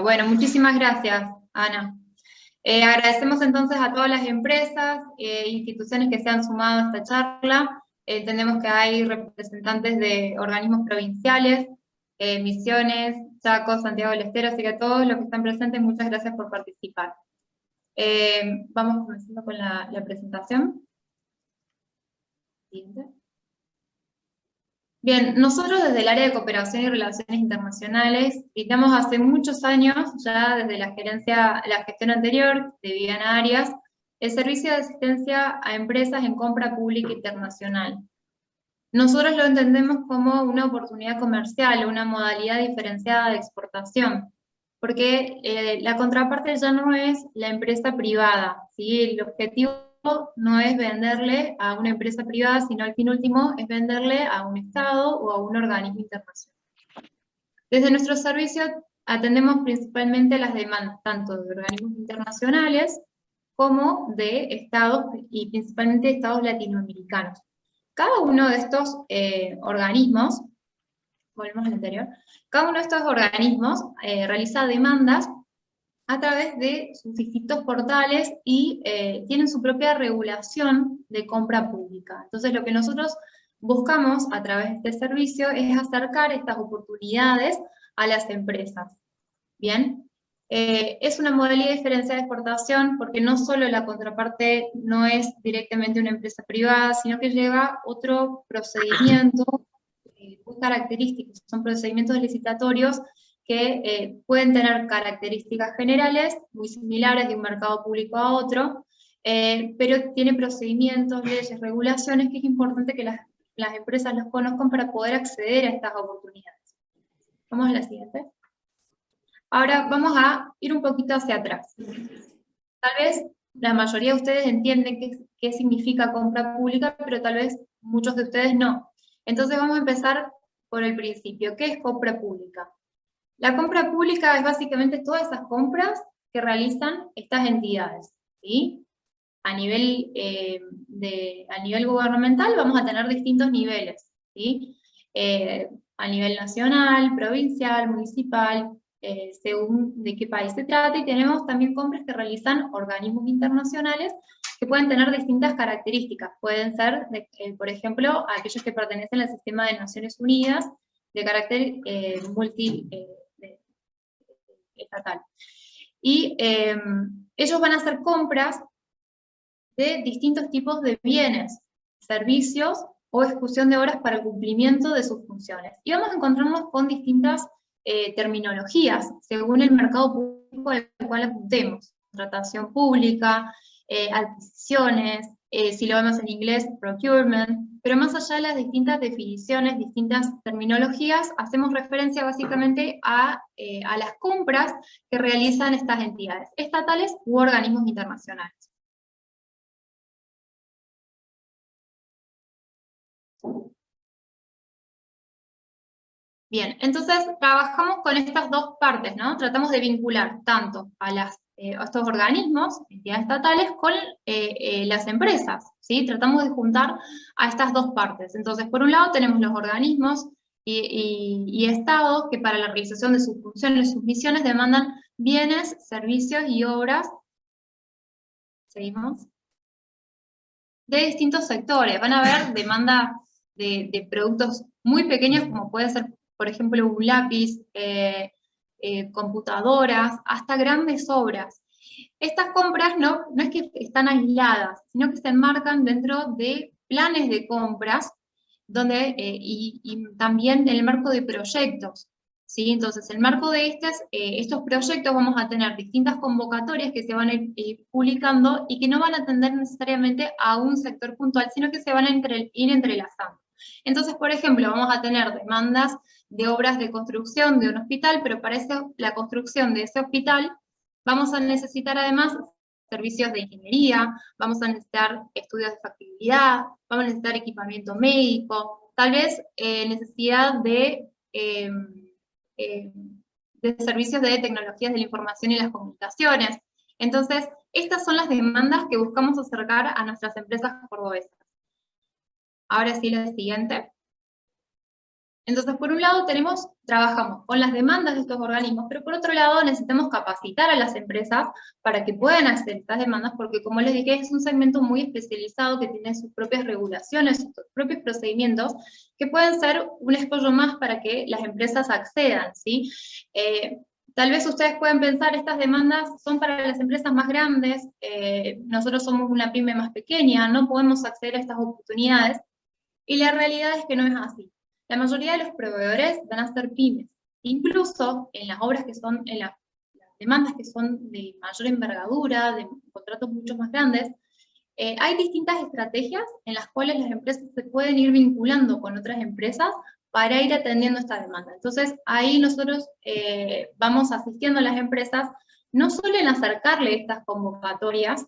Bueno, muchísimas gracias, Ana. Agradecemos entonces a todas las empresas e instituciones que se han sumado a esta charla. Entendemos que hay representantes de organismos provinciales, Misiones, Chaco, Santiago del Estero, así que a todos los que están presentes, muchas gracias por participar. Vamos comenzando con la presentación. Siguiente. Bien, nosotros desde el área de cooperación y relaciones internacionales brindamos hace muchos años, ya desde la gestión anterior de Viviana Arias, el servicio de asistencia a empresas en compra pública internacional. Nosotros lo entendemos como una oportunidad comercial, una modalidad diferenciada de exportación, porque la contraparte ya no es la empresa privada, ¿sí? El objetivo no es venderle a una empresa privada, sino al fin último es venderle a un Estado o a un organismo internacional. Desde nuestro servicio atendemos principalmente las demandas tanto de organismos internacionales como de Estados, y principalmente de Estados latinoamericanos. Cada uno de estos organismos, volvemos al anterior, cada uno de estos organismos realiza demandas a través de sus distintos portales y tienen su propia regulación de compra pública. Entonces lo que nosotros buscamos a través de este servicio es acercar estas oportunidades a las empresas. Bien, es una modalidad diferenciada de exportación porque no solo la contraparte no es directamente una empresa privada, sino que lleva otro procedimiento muy característicos, son procedimientos licitatorios que pueden tener características generales, muy similares de un mercado público a otro, pero tiene procedimientos, leyes, regulaciones que es importante que las empresas los conozcan para poder acceder a estas oportunidades. Vamos a la siguiente. Ahora vamos a ir un poquito hacia atrás. Tal vez la mayoría de ustedes entienden qué significa compra pública, pero tal vez muchos de ustedes no. Entonces vamos a empezar por el principio. ¿Qué es compra pública? La compra pública es básicamente todas esas compras que realizan estas entidades, ¿sí? A nivel gubernamental vamos a tener distintos niveles, ¿sí? A nivel nacional, provincial, municipal, según de qué país se trata, y tenemos también compras que realizan organismos internacionales que pueden tener distintas características. Pueden ser, por ejemplo, aquellos que pertenecen al sistema de Naciones Unidas, de carácter estatal. Y ellos van a hacer compras de distintos tipos de bienes, servicios o ejecución de obras para el cumplimiento de sus funciones. Y vamos a encontrarnos con distintas terminologías según el mercado público al cual apuntemos. Contratación pública, adquisiciones, si lo vemos en inglés, procurement, pero más allá de las distintas definiciones, distintas terminologías, hacemos referencia básicamente a las compras que realizan estas entidades, estatales u organismos internacionales. Bien, entonces trabajamos con estas dos partes, ¿no? Tratamos de vincular tanto a estos organismos, entidades estatales, con las empresas, ¿sí? Tratamos de juntar a estas dos partes. Entonces, por un lado tenemos los organismos y estados que para la realización de sus funciones, sus misiones, demandan bienes, servicios y obras, seguimos, de distintos sectores. Van a haber demanda de productos muy pequeños, como puede ser, por ejemplo, un lápiz, computadoras, hasta grandes obras. Estas compras no es que están aisladas, sino que se enmarcan dentro de planes de compras, donde, y también en el marco de proyectos. ¿Sí? Entonces, en el marco de estos proyectos vamos a tener distintas convocatorias que se van a ir publicando y que no van a atender necesariamente a un sector puntual, sino que se van a ir entrelazando. Entonces, por ejemplo, vamos a tener demandas de obras de construcción de un hospital, pero para la construcción de ese hospital vamos a necesitar además servicios de ingeniería, vamos a necesitar estudios de factibilidad, vamos a necesitar equipamiento médico, tal vez necesidad de servicios de tecnologías de la información y las comunicaciones. Entonces, estas son las demandas que buscamos acercar a nuestras empresas cordobesas. Ahora sí, la siguiente. Entonces, por un lado trabajamos con las demandas de estos organismos, pero por otro lado necesitamos capacitar a las empresas para que puedan acceder a estas demandas, porque como les dije, es un segmento muy especializado que tiene sus propias regulaciones, sus propios procedimientos, que pueden ser un escollo más para que las empresas accedan, ¿sí? Tal vez ustedes pueden pensar, estas demandas son para las empresas más grandes, nosotros somos una pyme más pequeña, no podemos acceder a estas oportunidades, y la realidad es que no es así. La mayoría de los proveedores van a ser pymes. Incluso en las obras que son, en las demandas que son de mayor envergadura, de contratos mucho más grandes, hay distintas estrategias en las cuales las empresas se pueden ir vinculando con otras empresas para ir atendiendo esta demanda. Entonces, ahí nosotros vamos asistiendo a las empresas, no solo en acercarle estas convocatorias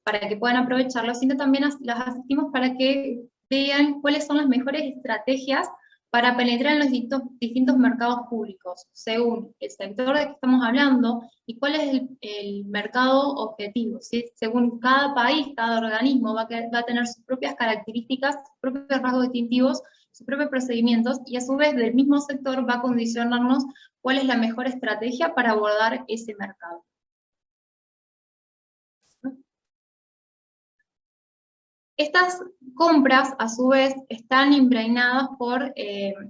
para que puedan aprovecharlo, sino también las asistimos para que vean cuáles son las mejores estrategias para penetrar en los distintos mercados públicos, según el sector de que estamos hablando y cuál es el mercado objetivo. ¿Sí? Según cada país, cada organismo va a tener sus propias características, sus propios rasgos distintivos, sus propios procedimientos, y a su vez del mismo sector va a condicionarnos cuál es la mejor estrategia para abordar ese mercado. Estas compras, a su vez, están impregnadas por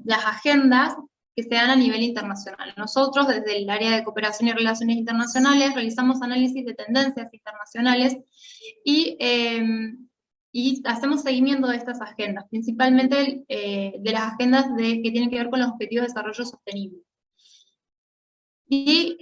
las agendas que se dan a nivel internacional. Nosotros, desde el área de cooperación y relaciones internacionales, realizamos análisis de tendencias internacionales y hacemos seguimiento de estas agendas, principalmente de las agendas que tienen que ver con los objetivos de desarrollo sostenible. Y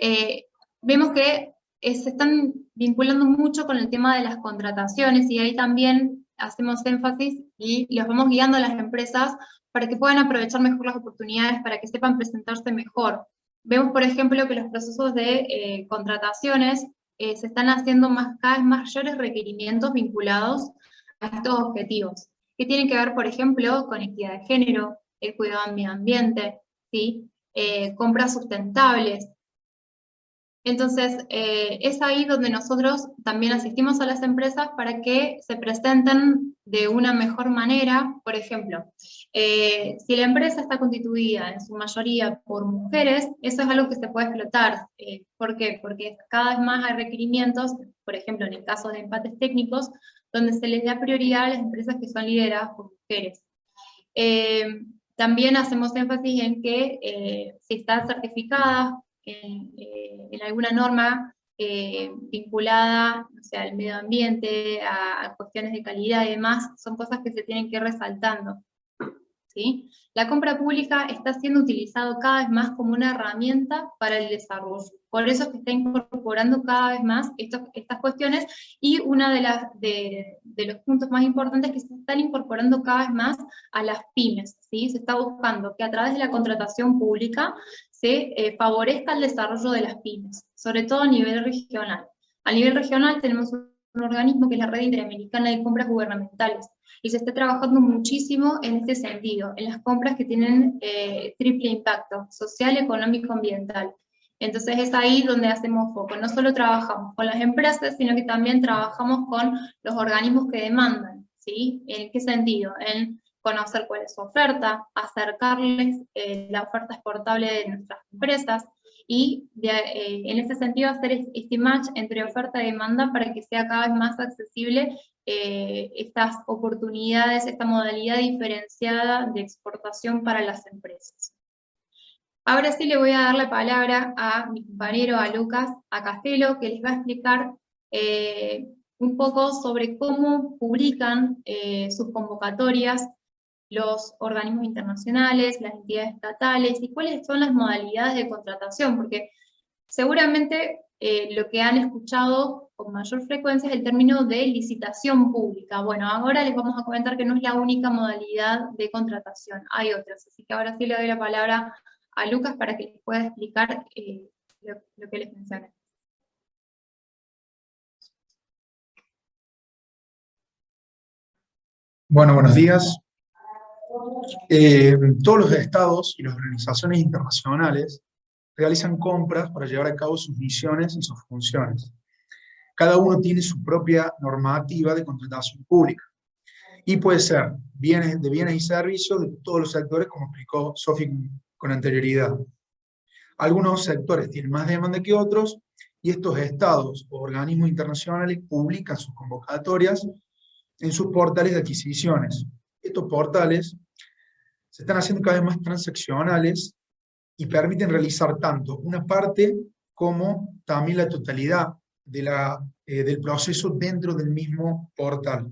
vemos que se están vinculando mucho con el tema de las contrataciones, y ahí también hacemos énfasis y los vamos guiando a las empresas para que puedan aprovechar mejor las oportunidades, para que sepan presentarse mejor. Vemos, por ejemplo, que los procesos de contrataciones se están haciendo cada vez mayores requerimientos vinculados a estos objetivos, que tienen que ver, por ejemplo, con equidad de género, el cuidado del medio ambiente, ¿sí? Compras sustentables. Entonces, es ahí donde nosotros también asistimos a las empresas para que se presenten de una mejor manera. Por ejemplo, si la empresa está constituida en su mayoría por mujeres, eso es algo que se puede explotar. ¿Por qué? Porque cada vez más hay requerimientos, por ejemplo, en el caso de empates técnicos, donde se les da prioridad a las empresas que son lideradas por mujeres. También hacemos énfasis en que si está certificada en alguna norma vinculada, o sea, al medio ambiente, a cuestiones de calidad y demás, son cosas que se tienen que ir resaltando. ¿Sí? La compra pública está siendo utilizado cada vez más como una herramienta para el desarrollo. Por eso es que está incorporando cada vez más estas cuestiones, y uno de los puntos más importantes es que se están incorporando cada vez más a las pymes. ¿Sí? Se está buscando que a través de la contratación pública se favorezca el desarrollo de las pymes, sobre todo a nivel regional. A nivel regional tenemos un organismo que es la Red Interamericana de Compras Gubernamentales, y se está trabajando muchísimo en este sentido, en las compras que tienen triple impacto, social, económico, ambiental. Entonces es ahí donde hacemos foco. No solo trabajamos con las empresas, sino que también trabajamos con los organismos que demandan, ¿sí? ¿En qué sentido? En conocer cuál es su oferta, acercarles la oferta exportable de nuestras empresas, y en ese sentido hacer este match entre oferta y demanda para que sea cada vez más accesible estas oportunidades, esta modalidad diferenciada de exportación para las empresas. Ahora sí le voy a dar la palabra a mi compañero, a Lucas Castelo, que les va a explicar un poco sobre cómo publican sus convocatorias los organismos internacionales, las entidades estatales, y cuáles son las modalidades de contratación, porque seguramente lo que han escuchado con mayor frecuencia es el término de licitación pública. Bueno, ahora les vamos a comentar que no es la única modalidad de contratación, hay otras, así que ahora sí le doy la palabra a Lucas para que les pueda explicar lo que les mencioné. Bueno, buenos días. Todos los estados y las organizaciones internacionales realizan compras para llevar a cabo sus misiones y sus funciones. Cada uno tiene su propia normativa de contratación pública. Y puede ser de bienes y servicios de todos los sectores, como explicó Sofi con anterioridad. Algunos sectores tienen más demanda que otros, y estos estados o organismos internacionales publican sus convocatorias en sus portales de adquisiciones. Estos portales se están haciendo cada vez más transaccionales y permiten realizar tanto una parte como también la totalidad del proceso dentro del mismo portal.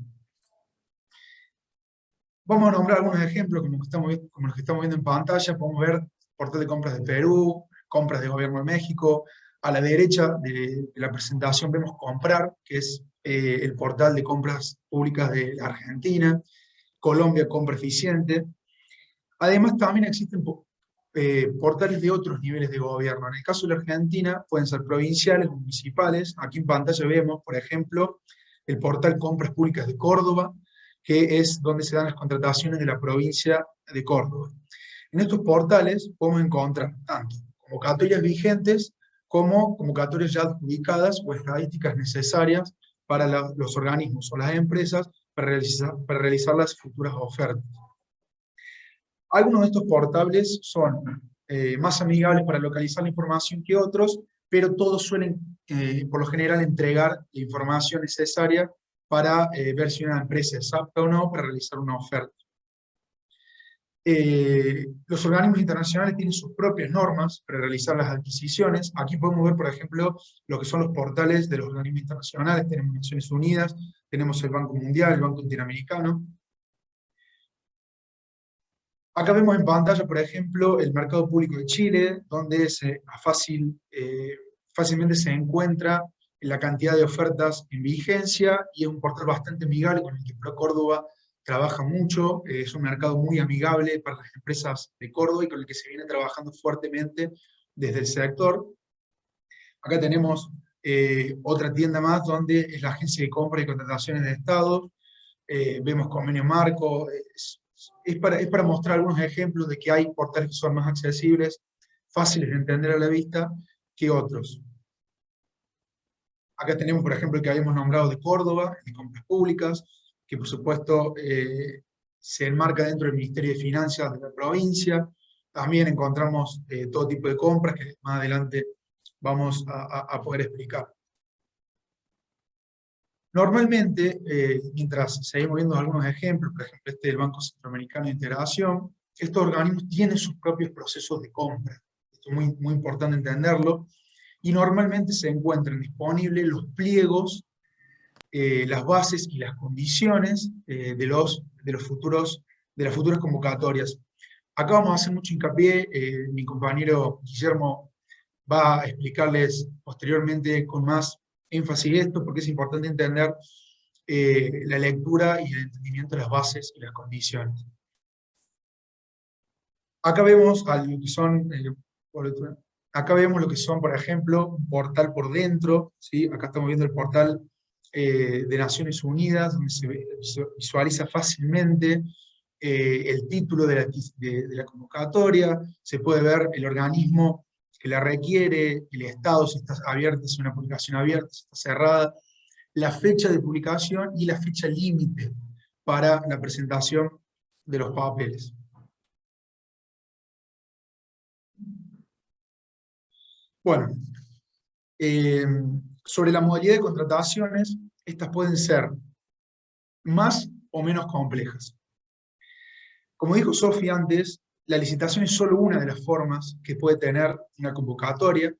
Vamos a nombrar algunos ejemplos como los que estamos viendo en pantalla. Podemos ver portal de compras de Perú, compras de Gobierno de México. A la derecha de la presentación vemos Comprar, que es el portal de compras públicas de Argentina. Colombia, Compra Eficiente. Además, también existen portales de otros niveles de gobierno. En el caso de la Argentina, pueden ser provinciales, municipales. Aquí en pantalla vemos, por ejemplo, el portal Compras Públicas de Córdoba, que es donde se dan las contrataciones de la provincia de Córdoba. En estos portales podemos encontrar tanto convocatorias vigentes como convocatorias ya adjudicadas o estadísticas necesarias para los organismos o las empresas para realizar las futuras ofertas. Algunos de estos portales son más amigables para localizar la información que otros, pero todos suelen, por lo general, entregar la información necesaria para ver si una empresa es apta o no para realizar una oferta. Los organismos internacionales tienen sus propias normas para realizar las adquisiciones. Aquí podemos ver, por ejemplo, lo que son los portales de los organismos internacionales. Tenemos Naciones Unidas, tenemos el Banco Mundial, el Banco Interamericano. Acá vemos en pantalla, por ejemplo, el Mercado Público de Chile, donde fácilmente se encuentra la cantidad de ofertas en vigencia, y es un portal bastante amigable con el que ProCórdoba trabaja mucho. Es un mercado muy amigable para las empresas de Córdoba y con el que se viene trabajando fuertemente desde el sector. Acá tenemos otra tienda más, donde es la Agencia de Compra y Contrataciones de Estado. Vemos Convenio Marco. Es para mostrar algunos ejemplos de que hay portales que son más accesibles, fáciles de entender a la vista, que otros. Acá tenemos, por ejemplo, el que habíamos nombrado de Córdoba, de compras públicas, que por supuesto se enmarca dentro del Ministerio de Finanzas de la provincia. También encontramos todo tipo de compras que más adelante vamos a poder explicar. Normalmente, mientras seguimos viendo algunos ejemplos, por ejemplo este del Banco Centroamericano de Integración, estos organismos tienen sus propios procesos de compra. Esto es muy, muy importante entenderlo. Y normalmente se encuentran disponibles los pliegos, las bases y las condiciones de las futuras convocatorias. Acá vamos a hacer mucho hincapié, mi compañero Guillermo va a explicarles posteriormente con más énfasis esto, porque es importante entender la lectura y el entendimiento de las bases y las condiciones. Acá vemos lo que son, por ejemplo, un portal por dentro, ¿sí? Acá estamos viendo el portal de Naciones Unidas, donde se visualiza fácilmente el título de la convocatoria, se puede ver el organismo que la requiere, el estado, si está abierta, si es una publicación abierta, si está cerrada, la fecha de publicación y la fecha límite para la presentación de los papeles. Bueno, sobre la modalidad de contrataciones, estas pueden ser más o menos complejas. Como dijo Sofi antes, la licitación es solo una de las formas que puede tener una convocatoria.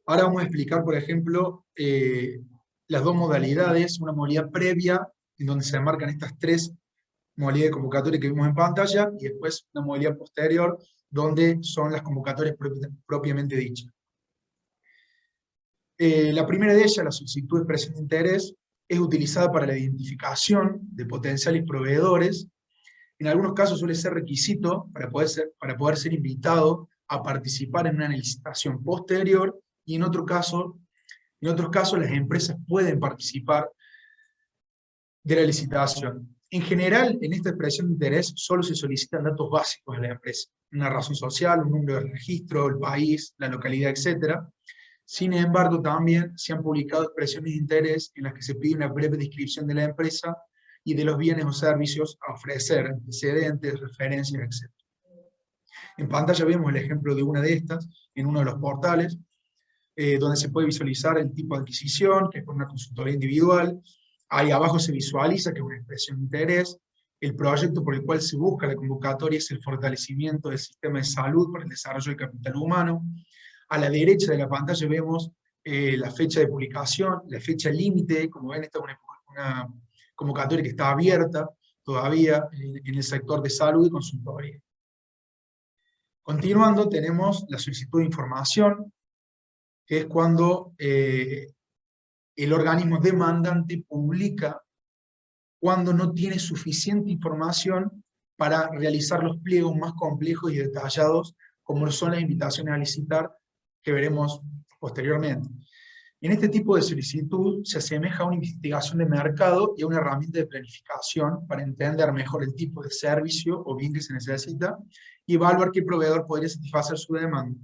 Ahora vamos a explicar, por ejemplo, las dos modalidades, una modalidad previa, en donde se enmarcan estas tres modalidades de convocatoria que vimos en pantalla, y después una modalidad posterior, donde son las convocatorias propiamente dichas. La primera de ellas, la solicitud de expresión de interés, es utilizada para la identificación de potenciales proveedores. En algunos casos suele ser requisito para poder ser invitado a participar en una licitación posterior, y en otros casos las empresas pueden participar de la licitación. En general, en esta expresión de interés solo se solicitan datos básicos de la empresa: una razón social, un número de registro, el país, la localidad, etc. Sin embargo, también se han publicado expresiones de interés en las que se pide una breve descripción de la empresa y de los bienes o servicios a ofrecer, antecedentes, referencias, etc. En pantalla vemos el ejemplo de una de estas, en uno de los portales, donde se puede visualizar el tipo de adquisición, que es por una consultoría individual. Ahí abajo se visualiza que es una expresión de interés. El proyecto por el cual se busca la convocatoria es el fortalecimiento del sistema de salud para el desarrollo del capital humano. A la derecha de la pantalla vemos la fecha de publicación, la fecha límite. Como ven, esta es una convocatoria que está abierta todavía en el sector de salud y consultoría. Continuando, tenemos la solicitud de información, que es cuando el organismo demandante publica cuando no tiene suficiente información para realizar los pliegos más complejos y detallados, como son las invitaciones a licitar, que veremos posteriormente. En este tipo de solicitud se asemeja a una investigación de mercado y a una herramienta de planificación para entender mejor el tipo de servicio o bien que se necesita y evaluar qué proveedor podría satisfacer su demanda.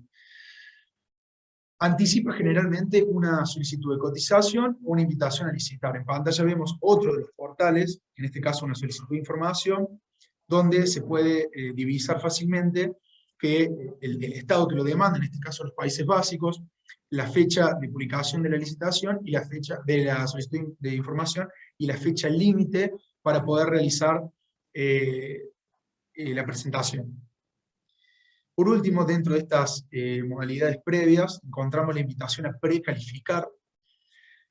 Anticipa generalmente una solicitud de cotización o una invitación a licitar. En pantalla vemos otro de los portales, en este caso una solicitud de información, donde se puede divisar fácilmente que el estado que lo demanda, en este caso los países básicos, la fecha de publicación de la licitación y la fecha de la solicitud de información y la fecha límite para poder realizar la presentación. Por último, dentro de estas modalidades previas, encontramos la invitación a precalificar.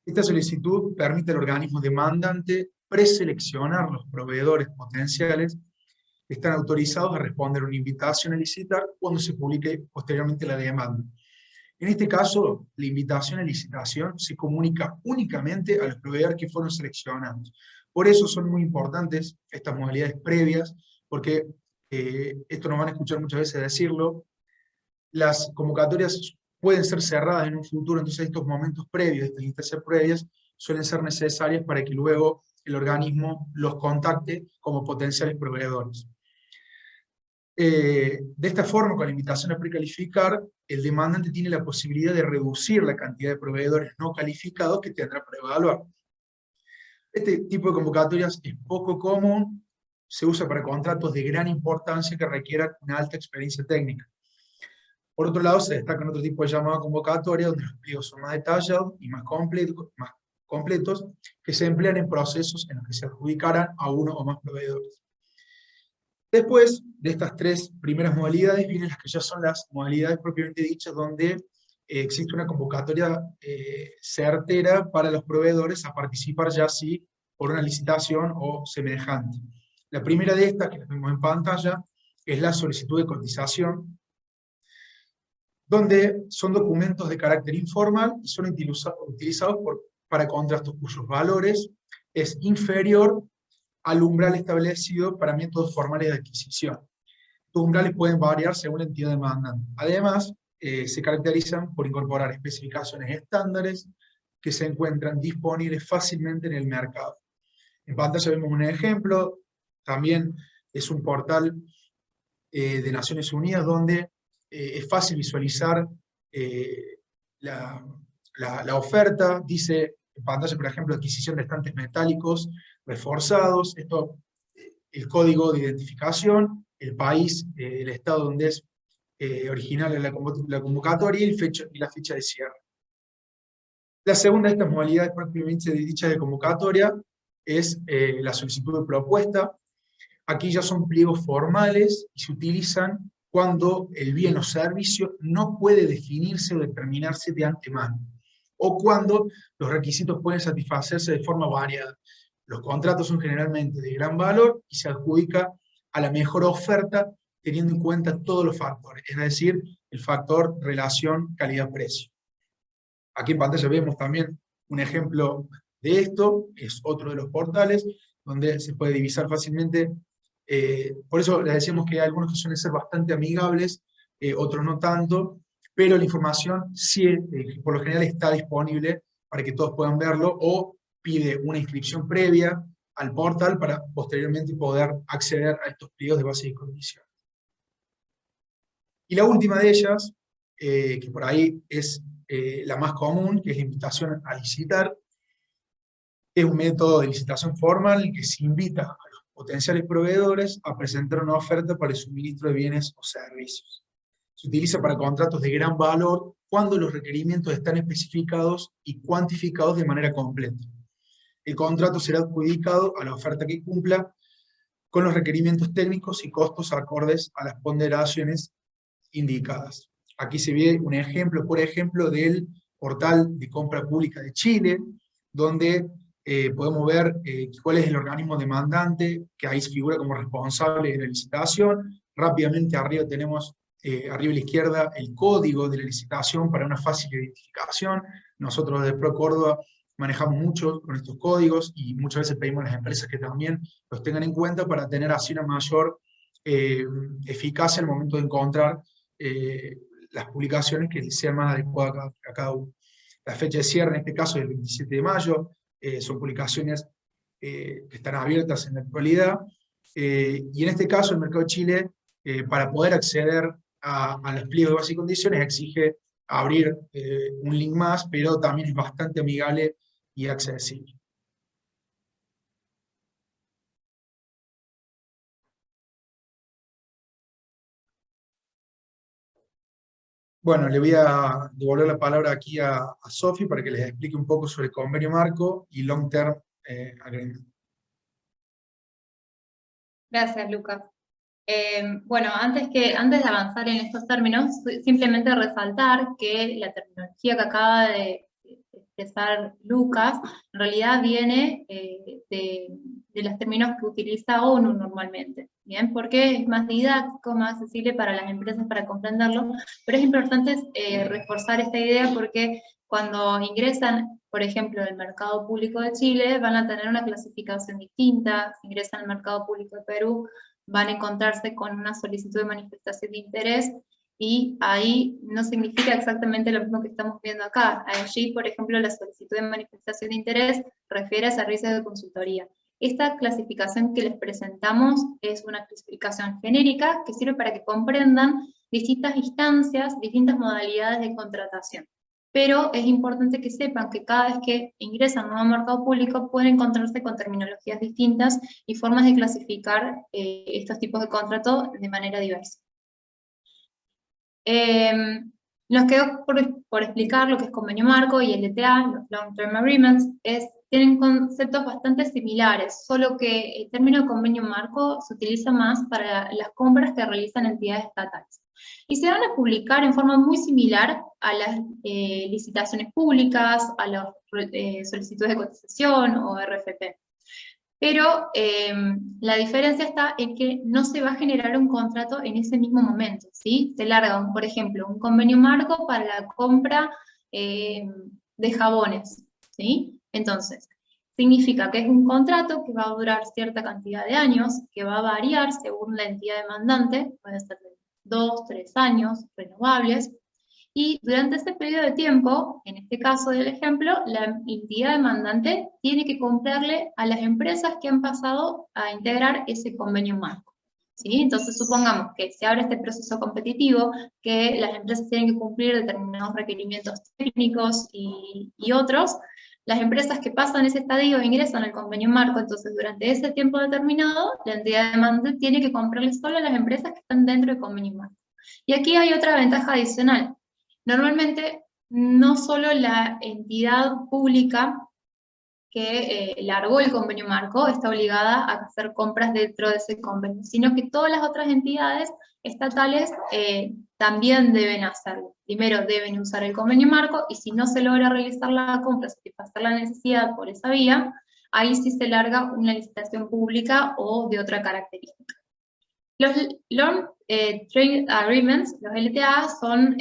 Esta solicitud permite al organismo demandante preseleccionar los proveedores potenciales que están autorizados a responder a una invitación a licitar cuando se publique posteriormente la demanda. En este caso, la invitación a licitación se comunica únicamente a los proveedores que fueron seleccionados. Por eso son muy importantes estas modalidades previas, porque esto nos van a escuchar muchas veces decirlo, las convocatorias pueden ser cerradas en un futuro, entonces estos momentos previos, estas instancias previas, suelen ser necesarias para que luego el organismo los contacte como potenciales proveedores. De esta forma, con la invitación a precalificar, el demandante tiene la posibilidad de reducir la cantidad de proveedores no calificados que tendrá para evaluar. Este tipo de convocatorias es poco común, se usa para contratos de gran importancia que requieran una alta experiencia técnica. Por otro lado, se destacan otro tipo de llamada convocatoria, donde los pliegos son más detallados y más completos, que se emplean en procesos en los que se adjudicarán a uno o más proveedores. Después de estas tres primeras modalidades, vienen las que ya son las modalidades propiamente dichas, donde existe una convocatoria certera para los proveedores a participar ya sí por una licitación o semejante. La primera de estas, que la vemos en pantalla, es la solicitud de cotización, donde son documentos de carácter informal y son utilizados para contratos cuyos valores es inferior al umbral establecido para métodos formales de adquisición. Los umbrales pueden variar según la entidad demandante. Además, se caracterizan por incorporar especificaciones estándares que se encuentran disponibles fácilmente en el mercado. En pantalla vemos un ejemplo, también es un portal de Naciones Unidas donde es fácil visualizar la oferta. Dice en pantalla, por ejemplo, adquisición de estantes metálicos reforzados, esto, el código de identificación, el país, el estado donde es original la convocatoria y la fecha de cierre. La segunda de estas modalidades propiamente dicha de convocatoria es la solicitud de propuesta. Aquí ya son pliegos formales y se utilizan cuando el bien o servicio no puede definirse o determinarse de antemano, o cuando los requisitos pueden satisfacerse de forma variada. Los contratos son generalmente de gran valor y se adjudica a la mejor oferta teniendo en cuenta todos los factores, es decir, el factor relación calidad-precio. Aquí en pantalla vemos también un ejemplo de esto, es otro de los portales, donde se puede divisar fácilmente. Por eso les decíamos que hay algunos que suelen ser bastante amigables, otros no tanto, pero la información sí, por lo general está disponible para que todos puedan verlo, o pide una inscripción previa al portal para posteriormente poder acceder a estos pliegos de base y condiciones. Y la última de ellas, que por ahí es la más común, que es la invitación a licitar. Es un método de licitación formal que se invita a los potenciales proveedores a presentar una oferta para el suministro de bienes o servicios. Se utiliza para contratos de gran valor cuando los requerimientos están especificados y cuantificados de manera completa. El contrato será adjudicado a la oferta que cumpla con los requerimientos técnicos y costos acordes a las ponderaciones indicadas. Aquí se ve un ejemplo, por ejemplo, del portal de compra pública de Chile, donde podemos ver cuál es el organismo demandante, que ahí figura como responsable de la licitación. Rápidamente arriba tenemos, arriba a la izquierda, el código de la licitación para una fácil identificación. Nosotros desde Pro Córdoba manejamos mucho con estos códigos y muchas veces pedimos a las empresas que también los tengan en cuenta para tener así una mayor eficacia al momento de encontrar las publicaciones que sean más adecuadas a cada uno. La fecha de cierre en este caso es el 27 de mayo, son publicaciones que están abiertas en la actualidad, y en este caso el Mercado de Chile, para poder acceder a los pliegos de bases y condiciones, exige abrir un link más, pero también es bastante amigable y accesible. Bueno, le voy a devolver la palabra aquí a Sofi para que les explique un poco sobre el convenio marco y Long Term Agreement. Gracias, Lucas. Bueno, antes de avanzar en estos términos, simplemente resaltar que la terminología que acaba de expresar Lucas, en realidad viene de los términos que utiliza ONU normalmente, ¿bien? Porque es más didáctico, más accesible para las empresas para comprenderlo, pero es importante reforzar esta idea porque cuando ingresan, por ejemplo, al mercado público de Chile, van a tener una clasificación distinta. Si ingresan al mercado público de Perú, van a encontrarse con una solicitud de manifestación de interés, y ahí no significa exactamente lo mismo que estamos viendo acá. Allí, por ejemplo, la solicitud de manifestación de interés refiere a servicios de consultoría. Esta clasificación que les presentamos es una clasificación genérica que sirve para que comprendan distintas instancias, distintas modalidades de contratación. Pero es importante que sepan que cada vez que ingresan a un nuevo mercado público pueden encontrarse con terminologías distintas y formas de clasificar estos tipos de contrato de manera diversa. Nos quedó por explicar lo que es convenio marco y LTA, los Long Term Agreements, tienen conceptos bastante similares, solo que el término convenio marco se utiliza más para las compras que realizan entidades estatales. Y se van a publicar en forma muy similar a las licitaciones públicas, a las solicitudes de cotización o RFP. Pero la diferencia está en que no se va a generar un contrato en ese mismo momento, ¿sí? Se larga, por ejemplo, un convenio marco para la compra de jabones, ¿sí? Entonces, significa que es un contrato que va a durar cierta cantidad de años, que va a variar según la entidad demandante, puede ser de 2, 3 años, renovables, y durante ese periodo de tiempo, en este caso del ejemplo, la entidad demandante tiene que comprarle a las empresas que han pasado a integrar ese convenio marco, ¿sí? Entonces supongamos que se abre este proceso competitivo, que las empresas tienen que cumplir determinados requerimientos técnicos y otros. Las empresas que pasan ese estadio ingresan al convenio marco, entonces durante ese tiempo determinado, la entidad demandante tiene que comprarle solo a las empresas que están dentro del convenio marco. Y aquí hay otra ventaja adicional. Normalmente, no solo la entidad pública que largó el convenio marco está obligada a hacer compras dentro de ese convenio, sino que todas las otras entidades estatales también deben hacerlo. Primero deben usar el convenio marco, y si no se logra realizar la compra, satisfacer la necesidad por esa vía, ahí sí se larga una licitación pública o de otra característica. Los Long Term Agreements, los LTA, son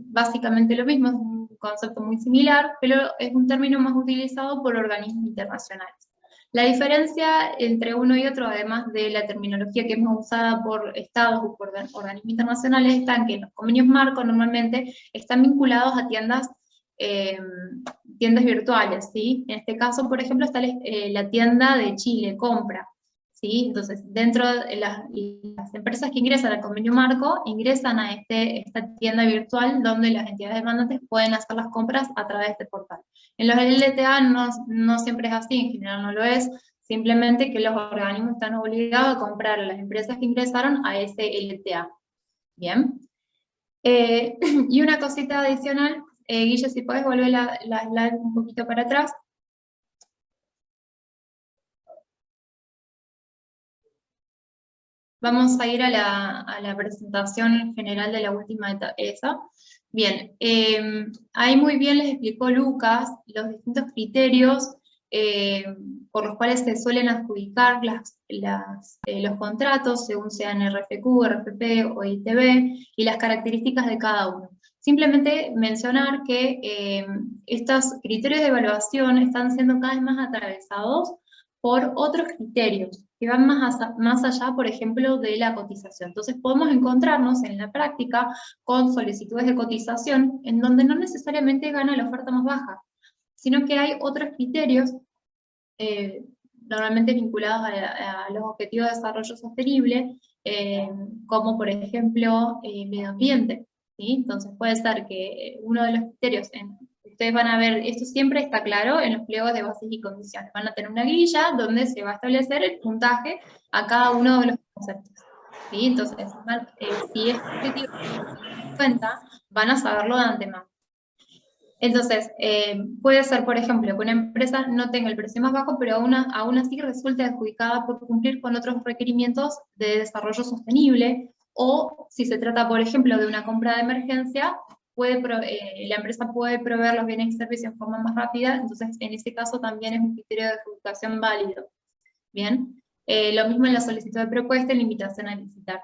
básicamente lo mismo, es un concepto muy similar, pero es un término más utilizado por organismos internacionales. La diferencia entre uno y otro, además de la terminología que es más usada por estados o por organismos internacionales, está en que los convenios marco normalmente están vinculados a tiendas virtuales, ¿sí? En este caso, por ejemplo, está la tienda de Chile, Compra. ¿sí? Entonces, dentro de las empresas que ingresan al convenio marco, ingresan a esta tienda virtual donde las entidades demandantes pueden hacer las compras a través de este portal. En los LTA no siempre es así, en general no lo es, simplemente que los organismos están obligados a comprar a las empresas que ingresaron a ese LTA. Bien. Y una cosita adicional, Guille, si puedes volver la slide un poquito para atrás. Vamos a ir a la presentación general de la última esa. Bien, ahí muy bien les explicó Lucas los distintos criterios por los cuales se suelen adjudicar los contratos, según sean RFQ, RFP o ITB, y las características de cada uno. Simplemente mencionar que estos criterios de evaluación están siendo cada vez más atravesados por otros criterios que van más allá, por ejemplo, de la cotización. Entonces podemos encontrarnos en la práctica con solicitudes de cotización en donde no necesariamente gana la oferta más baja, sino que hay otros criterios normalmente vinculados a los objetivos de desarrollo sostenible, como por ejemplo medio ambiente, ¿sí? Entonces puede ser que uno de los criterios, ustedes van a ver, esto siempre está claro en los pliegos de bases y condiciones, van a tener una grilla donde se va a establecer el puntaje a cada uno de los conceptos, ¿sí? Entonces, si es objetivo en cuenta, van a saberlo de antemano. Entonces, puede ser, por ejemplo, que una empresa no tenga el precio más bajo, pero aún así resulte adjudicada por cumplir con otros requerimientos de desarrollo sostenible, o si se trata, por ejemplo, de una compra de emergencia, la empresa puede proveer los bienes y servicios en forma más rápida, entonces en ese caso también es un criterio de adjudicación válido. Bien, lo mismo en la solicitud de propuesta y la invitación a licitar.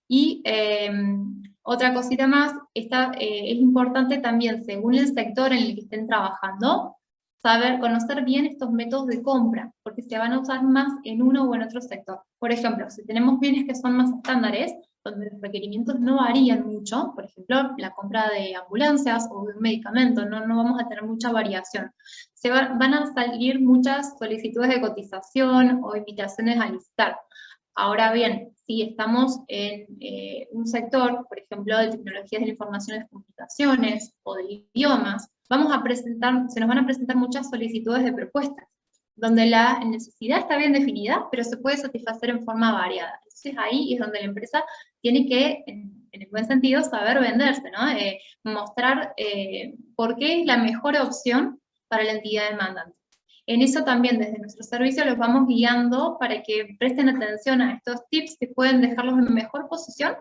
Y otra cosita más, es importante también, según el sector en el que estén trabajando, conocer bien estos métodos de compra, porque se van a usar más en uno o en otro sector. Por ejemplo, si tenemos bienes que son más estándares, donde los requerimientos no varían mucho, por ejemplo, la compra de ambulancias o de un medicamento, no vamos a tener mucha variación. Van a salir muchas solicitudes de cotización o invitaciones a licitar. Ahora bien, si estamos en un sector, por ejemplo, de tecnologías de la información y las comunicaciones o de idiomas, se nos van a presentar muchas solicitudes de propuestas, donde la necesidad está bien definida, pero se puede satisfacer en forma variada. Entonces ahí es donde la empresa tiene que, en el buen sentido, saber venderse, ¿no? Mostrar por qué es la mejor opción para la entidad demandante. En eso también desde nuestro servicio los vamos guiando para que presten atención a estos tips que pueden dejarlos en mejor posición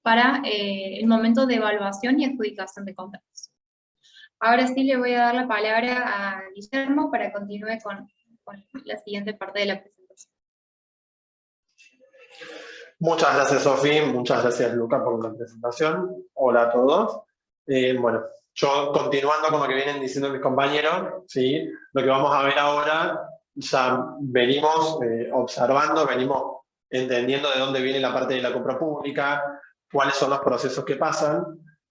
para el momento de evaluación y adjudicación de contratos. Ahora sí le voy a dar la palabra a Guillermo para que continúe con la siguiente parte de la presentación. Muchas gracias, Sofi, muchas gracias, Luca, por la presentación. Hola a todos. Bueno, yo continuando con lo que vienen diciendo mis compañeros, ¿sí? Lo que vamos a ver ahora, ya venimos observando, venimos entendiendo de dónde viene la parte de la compra pública, cuáles son los procesos que pasan.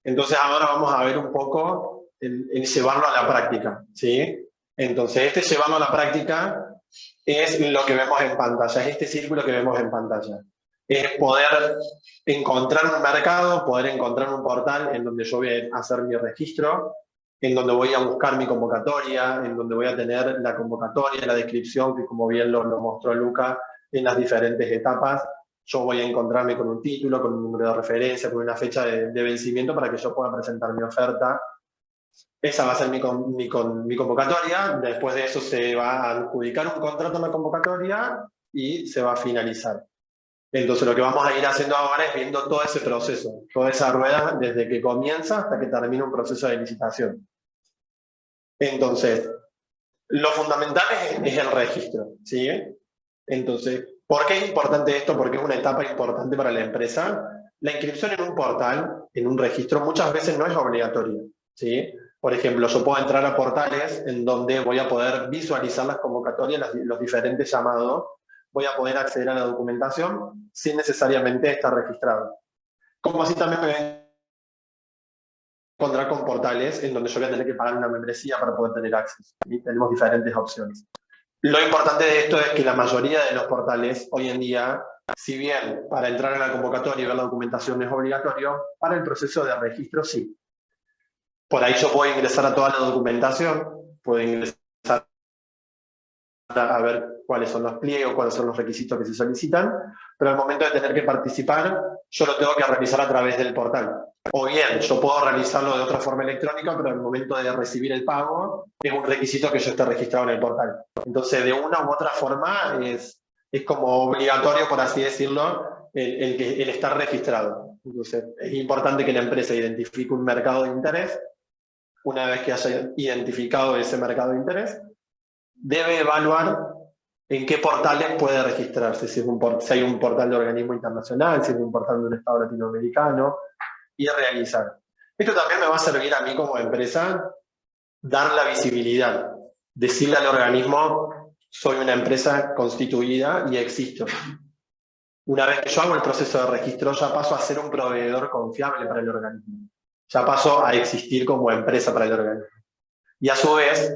Entonces ahora vamos a ver un poco el llevarlo a la práctica, ¿sí? Entonces llevarlo a la práctica es lo que vemos en pantalla, es este círculo que vemos en pantalla. Es poder encontrar un mercado, poder encontrar un portal en donde yo voy a hacer mi registro, en donde voy a buscar mi convocatoria, en donde voy a tener la convocatoria, la descripción, que como bien lo mostró Luca, en las diferentes etapas, yo voy a encontrarme con un título, con un número de referencia, con una fecha de vencimiento para que yo pueda presentar mi oferta. Esa va a ser mi convocatoria, después de eso se va a adjudicar un contrato en la convocatoria y se va a finalizar. Entonces lo que vamos a ir haciendo ahora es viendo todo ese proceso, toda esa rueda desde que comienza hasta que termina un proceso de licitación. Entonces, lo fundamental es el registro, ¿sí? Entonces, ¿por qué es importante esto? Porque es una etapa importante para la empresa. La inscripción en un portal, en un registro, muchas veces no es obligatoria, ¿sí? Por ejemplo, yo puedo entrar a portales en donde voy a poder visualizar las convocatorias, los diferentes llamados, voy a poder acceder a la documentación sin necesariamente estar registrado. Como así también me voy a encontrar con portales en donde yo voy a tener que pagar una membresía para poder tener acceso. Y tenemos diferentes opciones. Lo importante de esto es que la mayoría de los portales hoy en día, si bien para entrar a la convocatoria y ver la documentación es obligatorio, para el proceso de registro sí. Por ahí yo puedo ingresar a toda la documentación, puedo ingresar a ver cuáles son los pliegos, cuáles son los requisitos que se solicitan, pero al momento de tener que participar, yo lo tengo que realizar a través del portal. O bien, yo puedo realizarlo de otra forma electrónica, pero al momento de recibir el pago, es un requisito que yo esté registrado en el portal. Entonces, de una u otra forma, es como obligatorio, por así decirlo, el estar registrado. Entonces, es importante que la empresa identifique un mercado de interés. Una vez que haya identificado ese mercado de interés, debe evaluar en qué portales puede registrarse, si hay un portal de organismo internacional, si es un portal de un estado latinoamericano, y realizar. Esto también me va a servir a mí como empresa, dar la visibilidad, decirle al organismo, soy una empresa constituida y existo. Una vez que yo hago el proceso de registro, ya paso a ser un proveedor confiable para el organismo. Ya paso a existir como empresa para el organismo. Y a su vez,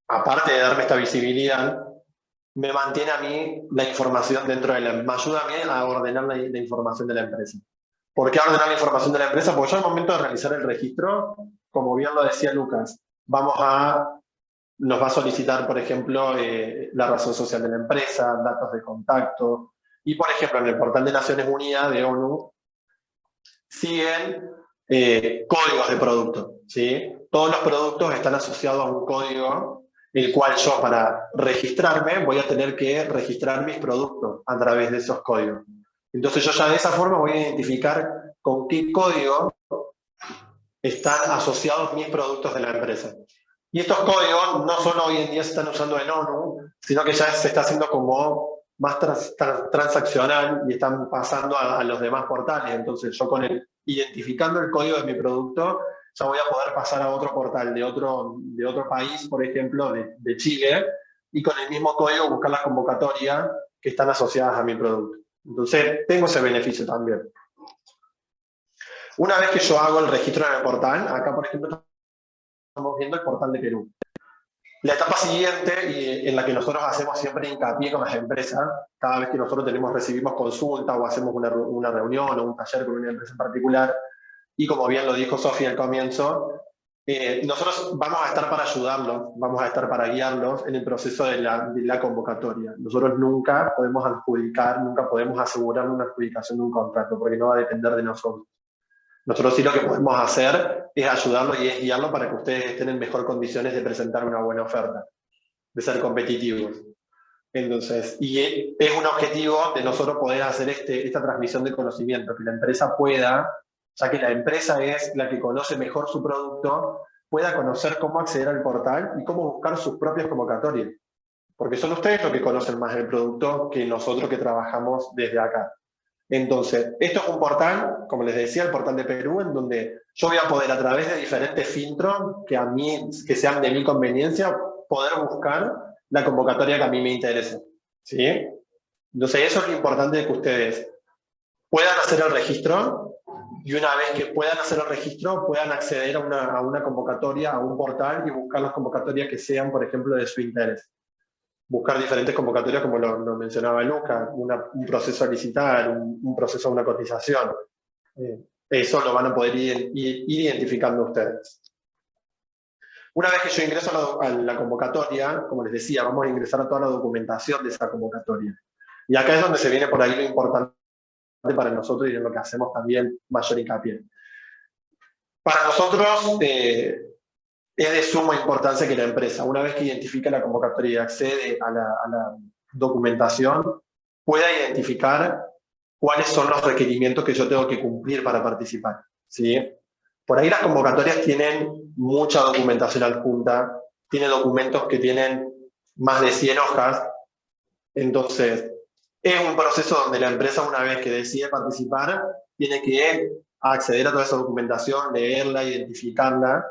aparte de darme esta visibilidad, me mantiene a mí la información dentro de me ayuda a mí a ordenar la información de la empresa. ¿Por qué ordenar la información de la empresa? Porque yo al momento de realizar el registro, como bien lo decía Lucas, nos va a solicitar, por ejemplo, la razón social de la empresa, datos de contacto, y por ejemplo, en el portal de Naciones Unidas, de ONU, siguen códigos de producto, ¿sí? Todos los productos están asociados a un código, el cual yo para registrarme voy a tener que registrar mis productos a través de esos códigos. Entonces yo ya de esa forma voy a identificar con qué código están asociados mis productos de la empresa. Y estos códigos no solo hoy en día se están usando en ONU, sino que ya se está haciendo como más transaccional y están pasando a los demás portales. Entonces yo identificando el código de mi producto, ya voy a poder pasar a otro portal de otro país, por ejemplo, de Chile, y con el mismo código buscar las convocatorias que están asociadas a mi producto. Entonces tengo ese beneficio también. Una vez que yo hago el registro en el portal, acá por ejemplo estamos viendo el portal de Perú. La etapa siguiente, y en la que nosotros hacemos siempre hincapié con las empresas, cada vez que nosotros recibimos consulta o hacemos una reunión o un taller con una empresa en particular, y como bien lo dijo Sofía al comienzo, nosotros vamos a estar para ayudarlos, vamos a estar para guiarlos en el proceso de la convocatoria. Nosotros nunca podemos adjudicar, nunca podemos asegurar una adjudicación de un contrato, porque no va a depender de nosotros. Nosotros sí lo que podemos hacer es ayudarlo y es guiarlo para que ustedes estén en mejor condiciones de presentar una buena oferta, de ser competitivos. Entonces, y es un objetivo de nosotros poder hacer esta transmisión de conocimiento, que la empresa pueda, ya que la empresa es la que conoce mejor su producto, pueda conocer cómo acceder al portal y cómo buscar sus propias convocatorias. Porque son ustedes los que conocen más el producto que nosotros que trabajamos desde acá. Entonces, esto es un portal, como les decía, el portal de Perú, en donde yo voy a poder, a través de diferentes filtros que sean de mi conveniencia, poder buscar la convocatoria que a mí me interese. ¿Sí? Entonces, eso es lo importante de que ustedes puedan hacer el registro, y una vez que puedan hacer el registro, puedan acceder a una convocatoria, a un portal, y buscar las convocatorias que sean, por ejemplo, de su interés. Buscar diferentes convocatorias, como lo mencionaba Luca, un proceso a licitar, un proceso a una cotización. Eso lo van a poder ir identificando ustedes. Una vez que yo ingreso a la convocatoria, como les decía, vamos a ingresar a toda la documentación de esa convocatoria. Y acá es donde se viene por ahí lo importante para nosotros y en lo que hacemos también mayor hincapié. Para nosotros, es de suma importancia que la empresa, una vez que identifica la convocatoria y accede a la documentación, pueda identificar cuáles son los requerimientos que yo tengo que cumplir para participar. ¿Sí? Por ahí las convocatorias tienen mucha documentación adjunta, tienen documentos que tienen más de 100 hojas, entonces es un proceso donde la empresa, una vez que decide participar, tiene que acceder a toda esa documentación, leerla, identificarla.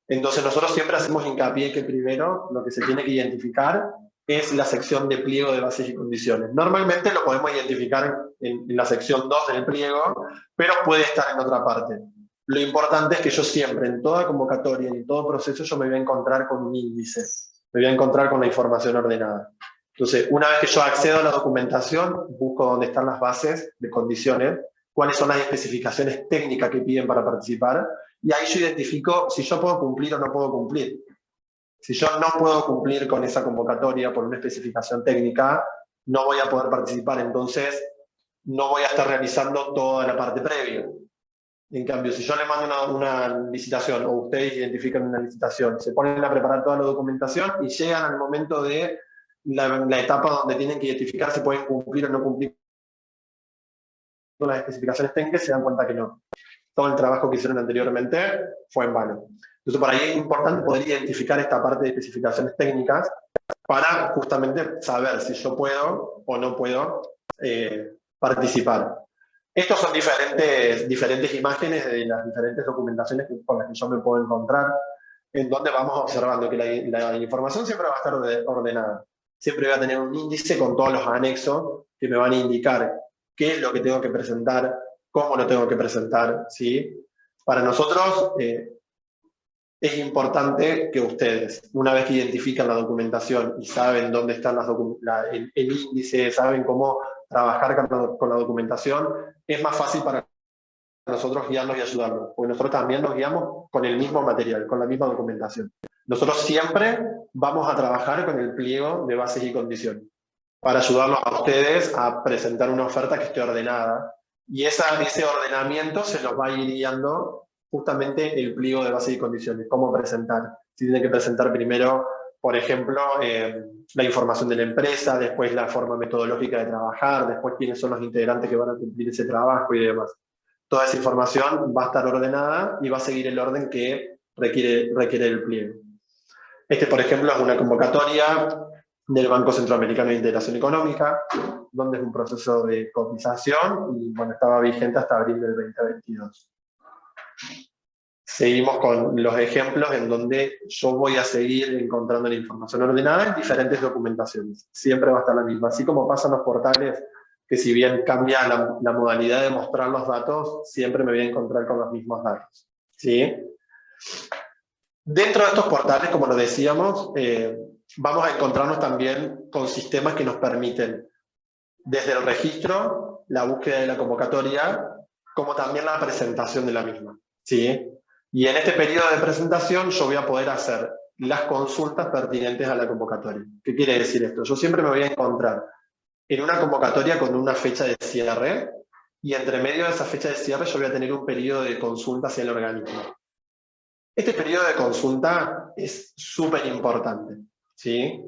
Entonces nosotros siempre hacemos hincapié que primero lo que se tiene que identificar es la sección de pliego de bases y condiciones. Normalmente lo podemos identificar en la sección 2 del pliego, pero puede estar en otra parte. Lo importante es que yo siempre, en toda convocatoria y en todo proceso, yo me voy a encontrar con un índice. me voy a encontrar con la información ordenada. Entonces, una vez que yo accedo a la documentación, busco dónde están las bases de condiciones, cuáles son las especificaciones técnicas que piden para participar, y ahí yo identifico si yo puedo cumplir o no puedo cumplir. Si yo no puedo cumplir con esa convocatoria por una especificación técnica, no voy a poder participar, entonces no voy a estar realizando toda la parte previa. En cambio, si yo le mando una licitación, o ustedes identifican una licitación, se ponen a preparar toda la documentación y llegan al momento de la etapa donde tienen que identificar si pueden cumplir o no cumplir con las especificaciones técnicas, se dan cuenta que no. Todo el trabajo que hicieron anteriormente fue en vano. Entonces, por ahí es importante poder identificar esta parte de especificaciones técnicas para justamente saber si yo puedo o no puedo participar. Estos son diferentes imágenes de las diferentes documentaciones con las que yo me puedo encontrar, en donde vamos observando que la información siempre va a estar ordenada. Siempre voy a tener un índice con todos los anexos que me van a indicar qué es lo que tengo que presentar, cómo lo tengo que presentar, ¿sí? Para nosotros es importante que ustedes, una vez que identifican la documentación y saben dónde están el índice, saben cómo trabajar con la documentación, es más fácil para nosotros guiarnos y ayudarnos, porque nosotros también nos guiamos con el mismo material, con la misma documentación. Nosotros siempre vamos a trabajar con el pliego de bases y condiciones, para ayudarlos a ustedes a presentar una oferta que esté ordenada, y ese ordenamiento se los va a ir guiando justamente el pliego de bases y condiciones, cómo presentar. Si tienen que presentar primero, por ejemplo, la información de la empresa, después la forma metodológica de trabajar, después quiénes son los integrantes que van a cumplir ese trabajo y demás. Toda esa información va a estar ordenada y va a seguir el orden que requiere el pliego. Este, por ejemplo, es una convocatoria del Banco Centroamericano de Integración Económica, donde es un proceso de cotización y bueno, estaba vigente hasta abril del 2022. Seguimos con los ejemplos en donde yo voy a seguir encontrando la información ordenada en diferentes documentaciones. Siempre va a estar la misma. Así como pasan los portales, que si bien cambia la modalidad de mostrar los datos, siempre me voy a encontrar con los mismos datos, ¿sí? Dentro de estos portales, como lo decíamos, vamos a encontrarnos también con sistemas que nos permiten, desde el registro, la búsqueda de la convocatoria, como también la presentación de la misma, ¿sí? Y en este periodo de presentación yo voy a poder hacer las consultas pertinentes a la convocatoria. ¿Qué quiere decir esto? Yo siempre me voy a encontrar en una convocatoria con una fecha de cierre, y entre medio de esa fecha de cierre yo voy a tener un periodo de consulta hacia el organismo. Este periodo de consulta es súper importante, ¿sí?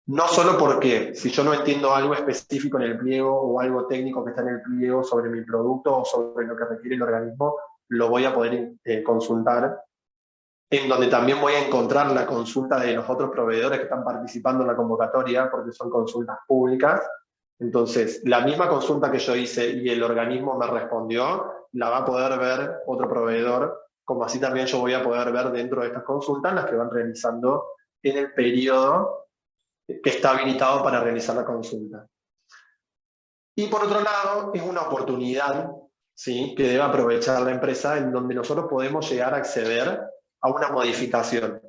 No solo porque si yo no entiendo algo específico en el pliego o algo técnico que está en el pliego sobre mi producto o sobre lo que requiere el organismo, lo voy a poder consultar, en donde también voy a encontrar la consulta de los otros proveedores que están participando en la convocatoria, porque son consultas públicas. Entonces, la misma consulta que yo hice y el organismo me respondió, la va a poder ver otro proveedor, como así también yo voy a poder ver dentro de estas consultas las que van realizando en el periodo que está habilitado para realizar la consulta. Y por otro lado, es una oportunidad, ¿sí?, que debe aprovechar la empresa, en donde nosotros podemos llegar a acceder a una modificación.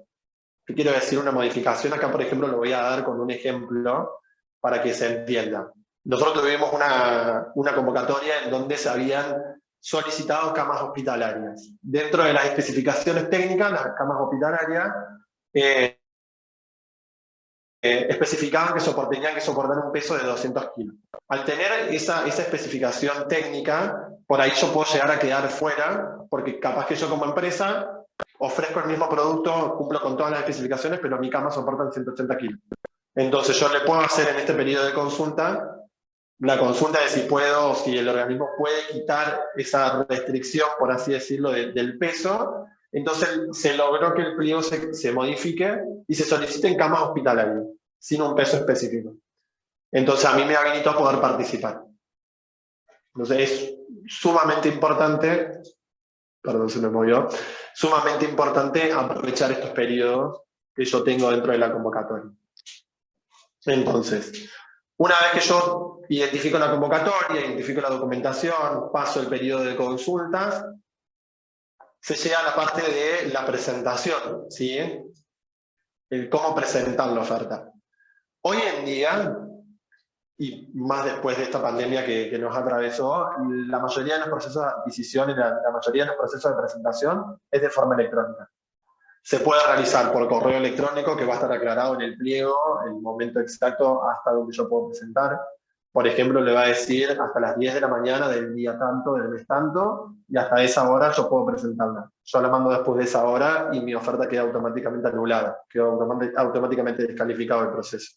¿Qué quiero decir una modificación? Acá, por ejemplo, lo voy a dar con un ejemplo para que se entienda. Nosotros tuvimos una convocatoria en donde se habían solicitado camas hospitalarias. Dentro de las especificaciones técnicas, las camas hospitalarias especificaban que tenían que soportar un peso de 200 kilos. Al tener esa especificación técnica, por ahí yo puedo llegar a quedar fuera, porque capaz que yo como empresa ofrezco el mismo producto, cumplo con todas las especificaciones, pero mi cama soporta 180 kilos. Entonces yo le puedo hacer en este periodo de consulta, la consulta de si el organismo puede quitar esa restricción, por así decirlo, del peso. Entonces se logró que el pliego se modifique y se soliciten camas hospitalarias, sin un peso específico. Entonces a mí me habilitó a poder participar. Entonces es sumamente importante, perdón, se me movió, sumamente importante aprovechar estos periodos que yo tengo dentro de la convocatoria. Entonces, una vez que yo identifico la convocatoria, identifico la documentación, paso el periodo de consultas, se llega a la parte de la presentación, ¿sí? el cómo presentar la oferta. Hoy en día, y más después de esta pandemia que nos atravesó, la mayoría de los procesos de adquisición y la mayoría de los procesos de presentación es de forma electrónica. Se puede realizar por correo electrónico, que va a estar aclarado en el pliego, el momento exacto hasta donde yo puedo presentar. Por ejemplo, le va a decir hasta las 10 de la mañana del día tanto, del mes tanto, y hasta esa hora yo puedo presentarla. Yo la mando después de esa hora y mi oferta queda automáticamente anulada, queda automáticamente descalificado el proceso.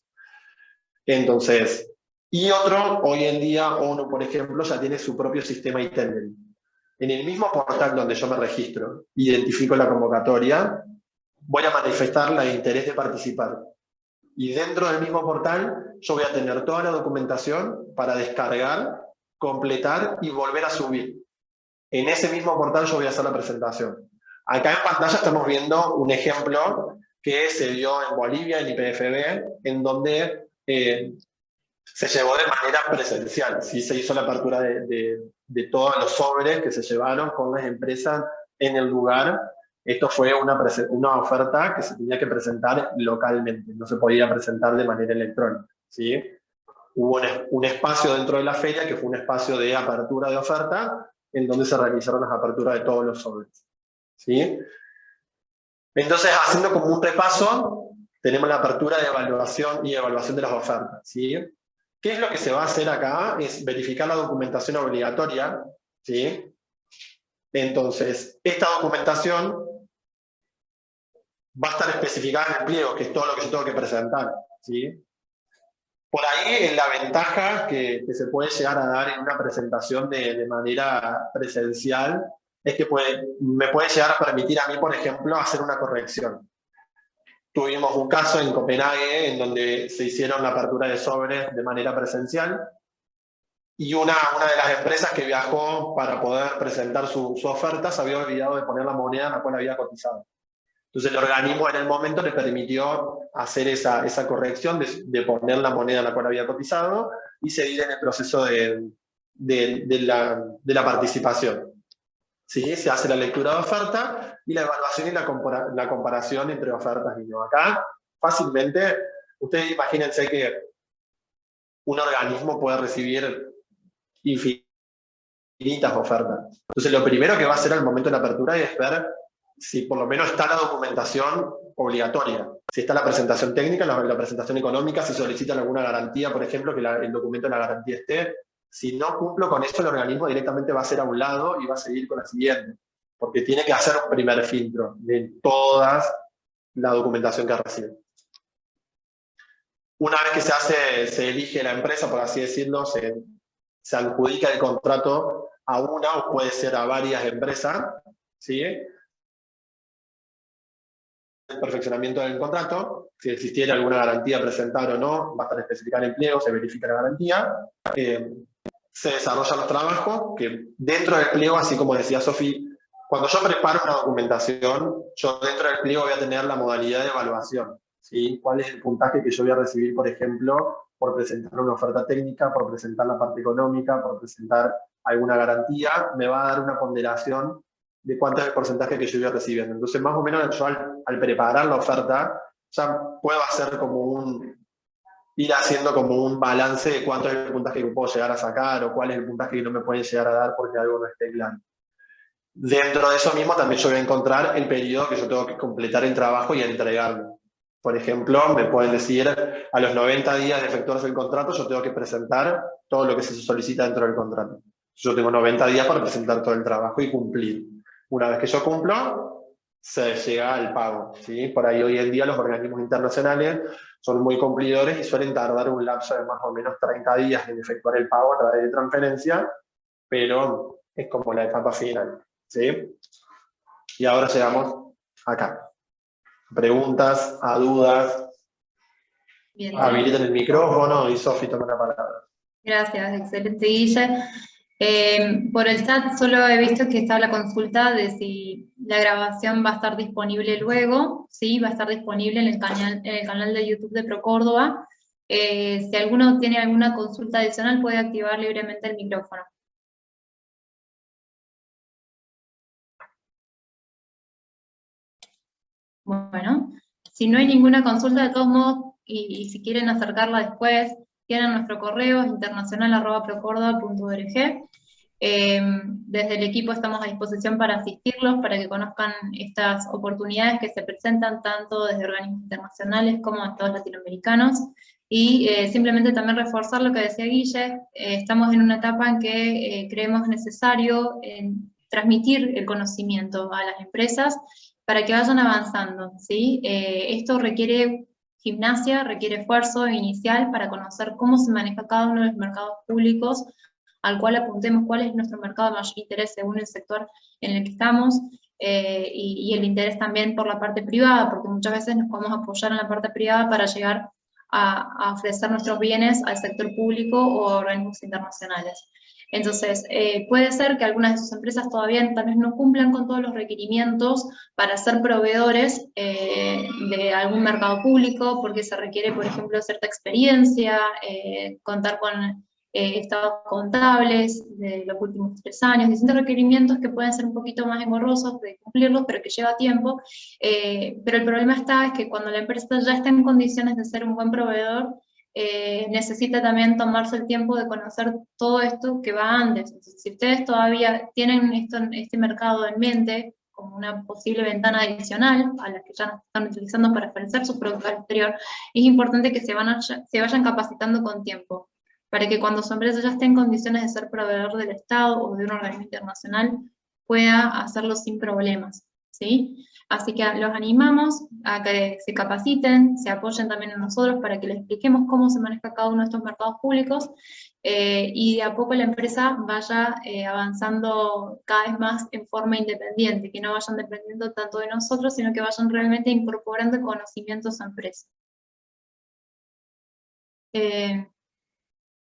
Entonces, y otro, hoy en día, ONU, por ejemplo, ya tiene su propio sistema e-tendering. En el mismo portal donde yo me registro, identifico la convocatoria, voy a manifestar el interés de participar. Y dentro del mismo portal, yo voy a tener toda la documentación para descargar, completar y volver a subir. En ese mismo portal yo voy a hacer la presentación. Acá en pantalla estamos viendo un ejemplo que se dio en Bolivia, en IPFB, en donde se llevó de manera presencial. ¿Sí? Se hizo la apertura de todos los sobres que se llevaron con las empresas en el lugar. Esto fue una oferta que se tenía que presentar localmente, no se podía presentar de manera electrónica. ¿Sí? Hubo un espacio dentro de la feria que fue un espacio de apertura de oferta, en donde se realizaron las aperturas de todos los sobres. ¿Sí? Entonces, haciendo como un repaso, tenemos la apertura de evaluación y evaluación de las ofertas. ¿Sí? ¿Qué es lo que se va a hacer acá? Es verificar la documentación obligatoria. ¿Sí? Entonces, esta documentación va a estar especificada en el pliego, que es todo lo que yo tengo que presentar. ¿Sí? Por ahí, en la ventaja que se puede llegar a dar en una presentación de manera presencial, es que me puede llegar a permitir a mí, por ejemplo, hacer una corrección. Tuvimos un caso en Copenhague en donde se hicieron la apertura de sobres de manera presencial y una de las empresas que viajó para poder presentar su oferta se había olvidado de poner la moneda en la cual había cotizado. Entonces el organismo en el momento le permitió hacer esa corrección de poner la moneda en la cual había cotizado y seguir en el proceso de la participación. ¿Sí? Se hace la lectura de oferta y la evaluación y la comparación entre ofertas y no. Acá, fácilmente, ustedes imagínense que un organismo puede recibir infinitas ofertas. Entonces, lo primero que va a hacer al momento de la apertura es ver si por lo menos está la documentación obligatoria. Si está la presentación técnica, la presentación económica, si solicitan alguna garantía, por ejemplo, que el documento de la garantía esté. Si no cumplo con eso, el organismo directamente va a hacer a un lado y va a seguir con la siguiente, porque tiene que hacer un primer filtro de toda la documentación que recibe. Una vez que se elige la empresa, por así decirlo, se adjudica el contrato a una o puede ser a varias empresas, ¿sí? El perfeccionamiento del contrato, si existiera alguna garantía a presentar o no, va a estar especificada en el pliego, se verifica la garantía. Se desarrollan los trabajos, que dentro del pliego, así como decía Sofi, cuando yo preparo una documentación, yo dentro del pliego voy a tener la modalidad de evaluación. ¿Sí? ¿Cuál es el puntaje que yo voy a recibir, por ejemplo, por presentar una oferta técnica, por presentar la parte económica, por presentar alguna garantía? Me va a dar una ponderación de cuánto es el porcentaje que yo voy recibiendo. Entonces, más o menos, yo al preparar la oferta, ya puedo hacer ir haciendo como un balance de cuánto es el puntaje que puedo llegar a sacar o cuál es el puntaje que no me pueden llegar a dar porque algo no esté claro. Dentro de eso mismo también yo voy a encontrar el periodo que yo tengo que completar el trabajo y entregarlo. Por ejemplo, me pueden decir a los 90 días de efectuarse el contrato yo tengo que presentar todo lo que se solicita dentro del contrato. Yo tengo 90 días para presentar todo el trabajo y cumplir. Una vez que yo cumplo, se llega al pago. ¿Sí? Por ahí hoy en día los organismos internacionales son muy cumplidores y suelen tardar un lapso de más o menos 30 días en efectuar el pago a través de transferencia, pero es como la etapa final. ¿Sí? Y ahora llegamos acá. Preguntas, a dudas. Bien. Habiliten el micrófono y Sofi toma la palabra. Gracias, excelente, Guille. Por el chat solo he visto que está la consulta de si la grabación va a estar disponible luego. Sí, va a estar disponible en el canal de YouTube de ProCórdoba. Si alguno tiene alguna consulta adicional puede activar libremente el micrófono. Bueno, Si no hay ninguna consulta, de todos modos, y si quieren acercarla después, tienen nuestro correo, internacional@procordoba.org. Desde el equipo estamos a disposición para asistirlos, para que conozcan estas oportunidades que se presentan tanto desde organismos internacionales como estados latinoamericanos. Y simplemente también reforzar lo que decía Guille, estamos en una etapa en que creemos necesario transmitir el conocimiento a las empresas para que vayan avanzando, ¿sí? Esto requiere gimnasia, requiere esfuerzo inicial para conocer cómo se maneja cada uno de los mercados públicos, al cual apuntemos cuál es nuestro mercado de mayor interés según el sector en el que estamos, y el interés también por la parte privada, porque muchas veces nos podemos apoyar en la parte privada para llegar a ofrecer nuestros bienes al sector público o a organismos internacionales. Entonces, puede ser que algunas de sus empresas todavía tal vez no cumplan con todos los requerimientos para ser proveedores de algún mercado público, porque se requiere, por ejemplo, cierta experiencia, contar con estados contables de los últimos 3 años, distintos requerimientos que pueden ser un poquito más engorrosos de cumplirlos, pero que lleva tiempo. Pero el problema es que cuando la empresa ya está en condiciones de ser un buen proveedor, necesita también tomarse el tiempo de conocer todo esto que va antes. Entonces, si ustedes todavía tienen este mercado en mente como una posible ventana adicional a la que ya están utilizando para ofrecer sus productos al exterior, es importante que se vayan capacitando con tiempo, para que cuando su empresa ya esté en condiciones de ser proveedor del Estado o de un organismo internacional, pueda hacerlo sin problemas, ¿sí? Así que los animamos a que se capaciten, se apoyen también en nosotros para que les expliquemos cómo se maneja cada uno de estos mercados públicos, y de a poco la empresa vaya avanzando cada vez más en forma independiente, que no vayan dependiendo tanto de nosotros, sino que vayan realmente incorporando conocimientos a empresa.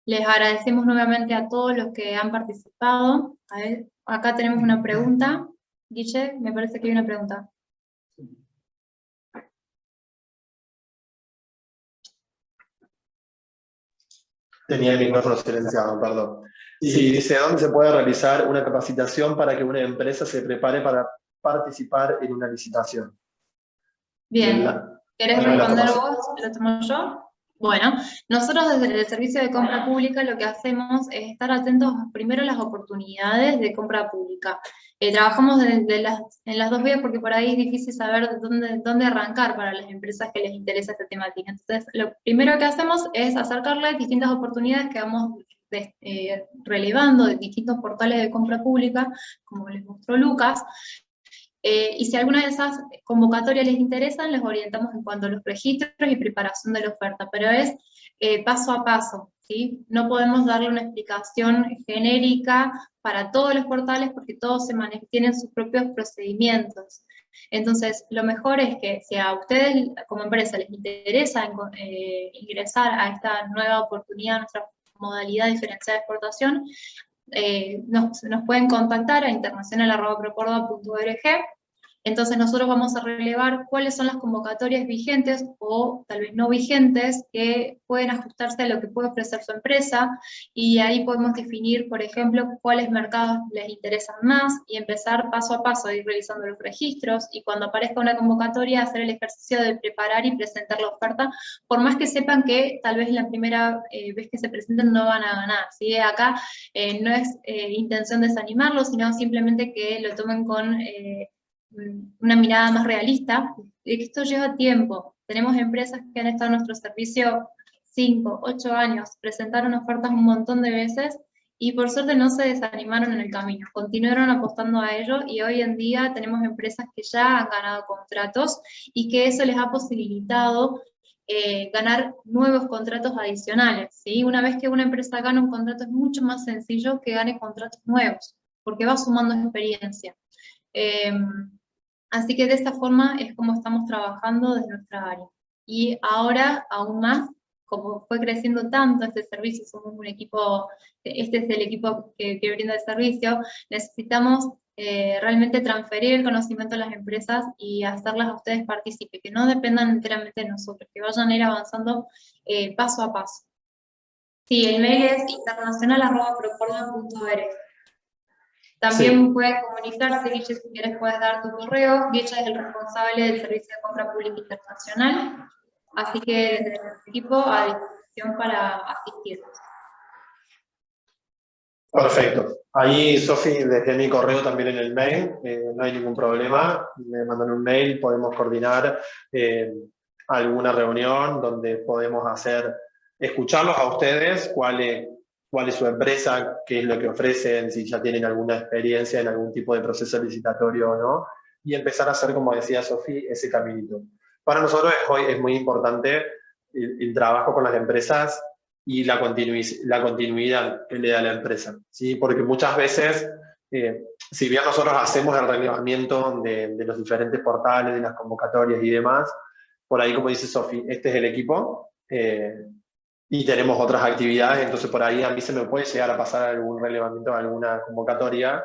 Les agradecemos nuevamente a todos los que han participado. A ver, acá tenemos una pregunta. Guille, me parece que hay una pregunta. Tenía el micrófono silenciado, perdón. Sí, dice, ¿dónde se puede realizar una capacitación para que una empresa se prepare para participar en una licitación? Bien, ¿querés responder vos? ¿Lo tomo yo? Bueno, nosotros desde el Servicio de Compra Pública lo que hacemos es estar atentos primero a las oportunidades de compra pública. Trabajamos en las dos vías porque por ahí es difícil saber dónde arrancar para las empresas que les interesa esta temática. Entonces, lo primero que hacemos es acercarles distintas oportunidades que vamos relevando de distintos portales de compra pública, como les mostró Lucas. Y si alguna de esas convocatorias les interesan, les orientamos en cuanto a los registros y preparación de la oferta, pero es paso a paso, ¿sí? No podemos darle una explicación genérica para todos los portales porque todos tienen sus propios procedimientos. Entonces, lo mejor es que si a ustedes como empresa les interesa ingresar a esta nueva oportunidad, nuestra modalidad diferenciada de exportación, nos pueden contactar a internacional@procordoba.org. Entonces nosotros vamos a relevar cuáles son las convocatorias vigentes o tal vez no vigentes que pueden ajustarse a lo que puede ofrecer su empresa, y ahí podemos definir, por ejemplo, cuáles mercados les interesan más y empezar paso a paso a ir revisando los registros, y cuando aparezca una convocatoria hacer el ejercicio de preparar y presentar la oferta, por más que sepan que tal vez la primera vez que se presenten no van a ganar, ¿sí? Acá no es intención de desanimarlos, sino simplemente que lo tomen con una mirada más realista, de que esto lleva tiempo. Tenemos empresas que han estado en nuestro servicio 5, 8 años, presentaron ofertas un montón de veces y por suerte no se desanimaron en el camino, continuaron apostando a ello, y hoy en día tenemos empresas que ya han ganado contratos y que eso les ha posibilitado ganar nuevos contratos adicionales, ¿sí? Una vez que una empresa gana un contrato es mucho más sencillo que gane contratos nuevos, porque va sumando experiencia. Así que de esta forma es como estamos trabajando desde nuestra área. Y ahora, aún más, como fue creciendo tanto este servicio, somos un equipo, este es el equipo que brinda el servicio, necesitamos realmente transferir el conocimiento a las empresas y hacerlas a ustedes partícipes, que no dependan enteramente de nosotros, que vayan a ir avanzando paso a paso. Sí, el mail es internacional@procordoba.org. También puedes comunicarse, Guille, si quieres puedes dar tu correo. Guille es el responsable del Servicio de Compra Pública Internacional, así que desde nuestro equipo a disposición para asistirnos. Perfecto. Ahí, Sofi, dejé mi correo también en el mail, no hay ningún problema. Me mandan un mail, podemos coordinar alguna reunión donde podemos escucharlos a ustedes, cuál es su empresa, qué es lo que ofrecen, si ya tienen alguna experiencia en algún tipo de proceso licitatorio o no, y empezar a hacer, como decía Sofi, ese caminito. Para nosotros hoy es muy importante el trabajo con las empresas y la continuidad que le da la empresa, ¿sí? Porque muchas veces, si bien nosotros hacemos el relevamiento de los diferentes portales, de las convocatorias y demás, por ahí, como dice Sofi, este es el equipo, y tenemos otras actividades, entonces por ahí a mí se me puede llegar a pasar algún relevamiento, alguna convocatoria,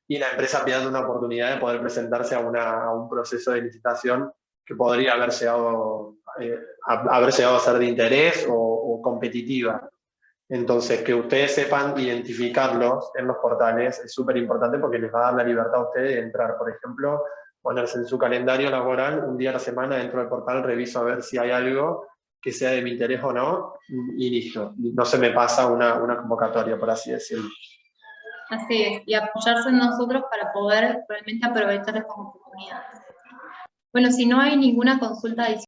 y la empresa pierde una oportunidad de poder presentarse a un proceso de licitación que podría haber llegado a ser de interés o competitiva. Entonces, que ustedes sepan identificarlos en los portales es súper importante porque les va a dar la libertad a ustedes de entrar, por ejemplo, ponerse en su calendario laboral un día a la semana dentro del portal, reviso a ver si hay algo que sea de mi interés o no, y listo. No se me pasa una convocatoria, por así decirlo. Así es, y apoyarse en nosotros para poder realmente aprovechar estas oportunidades. Bueno, si no hay ninguna consulta adicional,